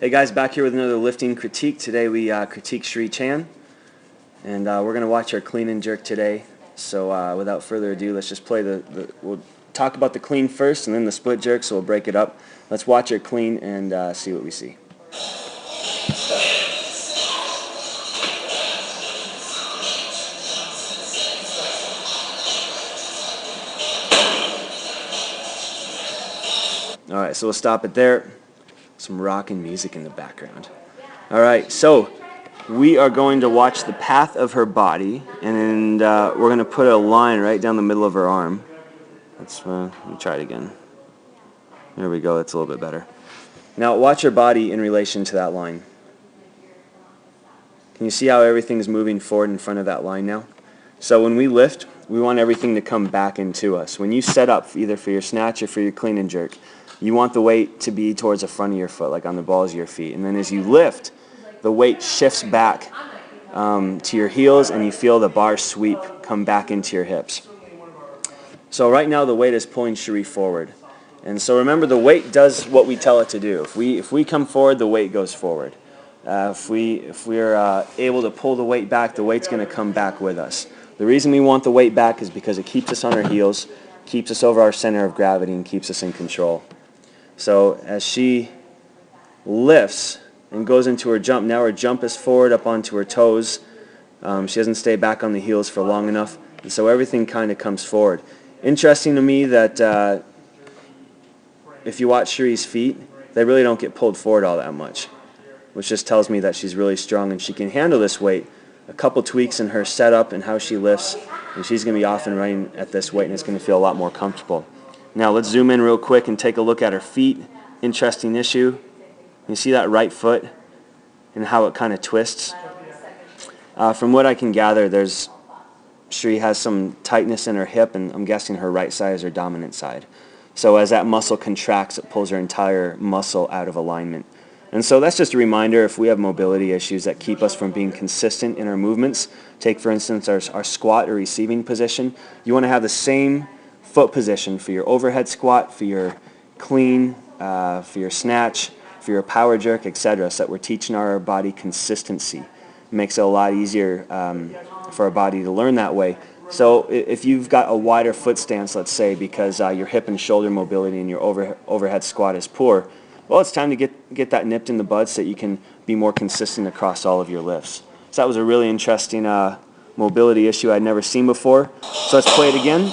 Hey guys, back here with another lifting critique. Today we critique Cherie Chan, and we're going to watch our clean and jerk today. So without further ado, let's just play we'll talk about the clean first and then the split jerk, so we'll break it up. Let's watch her clean and see what we see. Alright, so we'll stop it there. Some rockin' music in the background. Alright, so we are going to watch the path of her body, and we're going to put a line right down the middle of her arm. Let me try it again. There we go, that's a little bit better. Now watch her body in relation to that line. Can you see how everything's moving forward in front of that line now? So when we lift, we want everything to come back into us. When you set up either for your snatch or for your clean and jerk, you want the weight to be towards the front of your foot, like on the balls of your feet. And then as you lift, the weight shifts back to your heels, and you feel the bar sweep come back into your hips. So right now the weight is pulling Cherie forward. And so remember, the weight does what we tell it to do. If we come forward, the weight goes forward. If we're able to pull the weight back, the weight's going to come back with us. The reason we want the weight back is because it keeps us on our heels, keeps us over our center of gravity, and keeps us in control. So as she lifts and goes into her jump, now her jump is forward up onto her toes. She doesn't stay back on the heels for long enough, and so everything kind of comes forward. Interesting to me that if you watch Cherie's feet, they really don't get pulled forward all that much, which just tells me that she's really strong and she can handle this weight. A couple tweaks in her setup and how she lifts, and she's going to be off and running at this weight, and it's going to feel a lot more comfortable. Now let's zoom in real quick and take a look at her feet. Interesting issue. You see that right foot and how it kind of twists? From what I can gather, Cherie has some tightness in her hip, and I'm guessing her right side is her dominant side. So as that muscle contracts, it pulls her entire muscle out of alignment. And so that's just a reminder, if we have mobility issues that keep us from being consistent in our movements, take for instance our squat or receiving position, you want to have the same foot position for your overhead squat, for your clean, for your snatch, for your power jerk, etc., so that we're teaching our body consistency. It makes it a lot easier for our body to learn that way. So if you've got a wider foot stance, let's say, because your hip and shoulder mobility and your overhead squat is poor, well, it's time to get that nipped in the bud so that you can be more consistent across all of your lifts. So that was a really interesting mobility issue I'd never seen before. So let's play it again.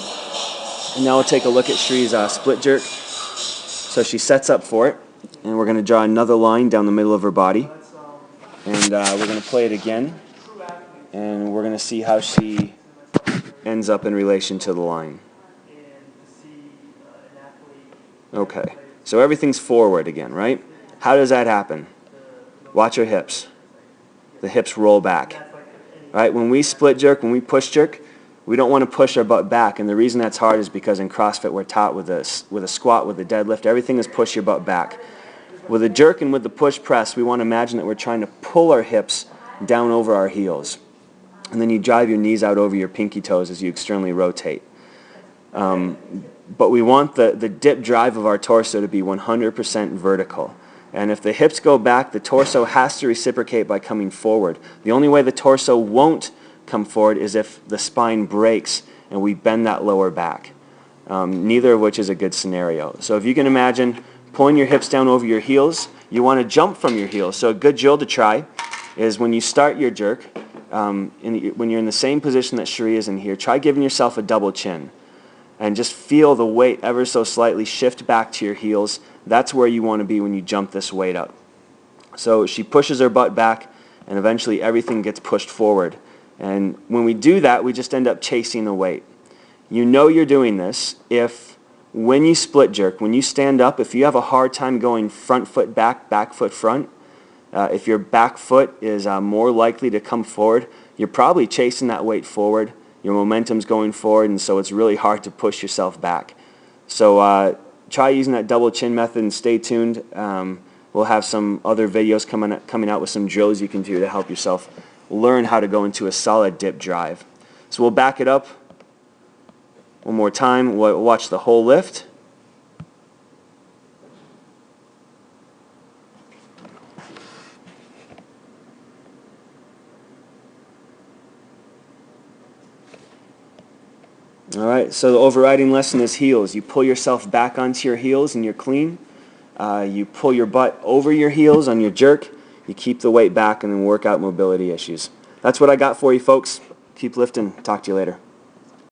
And now we'll take a look at Cherie's split jerk. So she sets up for it, and we're going to draw another line down the middle of her body. And we're going to play it again, and we're going to see how she ends up in relation to the line. Okay, so everything's forward again, right? How does that happen? Watch her hips. The hips roll back. Right? When we split jerk, when we push jerk, we don't want to push our butt back, and the reason that's hard is because in CrossFit we're taught with a squat, with a deadlift, everything is push your butt back. With a jerk and with the push press, we want to imagine that we're trying to pull our hips down over our heels. And then you drive your knees out over your pinky toes as you externally rotate. But we want the dip drive of our torso to be 100% vertical. And if the hips go back, the torso has to reciprocate by coming forward. The only way the torso won't come forward is if the spine breaks and we bend that lower back, neither of which is a good scenario. So if you can imagine pulling your hips down over your heels, you want to jump from your heels. So a good drill to try is when you start your jerk, when you're in the same position that Cherie is in here, try giving yourself a double chin and just feel the weight ever so slightly shift back to your heels. That's where you want to be when you jump this weight up. So she pushes her butt back, and eventually everything gets pushed forward. And when we do that, we just end up chasing the weight. You know you're doing this if when you split jerk, when you stand up, if you have a hard time going front foot back, back foot front, if your back foot is more likely to come forward, you're probably chasing that weight forward. Your momentum's going forward, and so it's really hard to push yourself back. So try using that double chin method and stay tuned. We'll have some other videos coming out with some drills you can do to help yourself learn how to go into a solid dip drive. So we'll back it up one more time. We'll watch the whole lift. All right, so the overriding lesson is heels. You pull yourself back onto your heels and you're clean. You pull your butt over your heels on your jerk. You keep the weight back and then work out mobility issues. That's what I got for you, folks. Keep lifting. Talk to you later.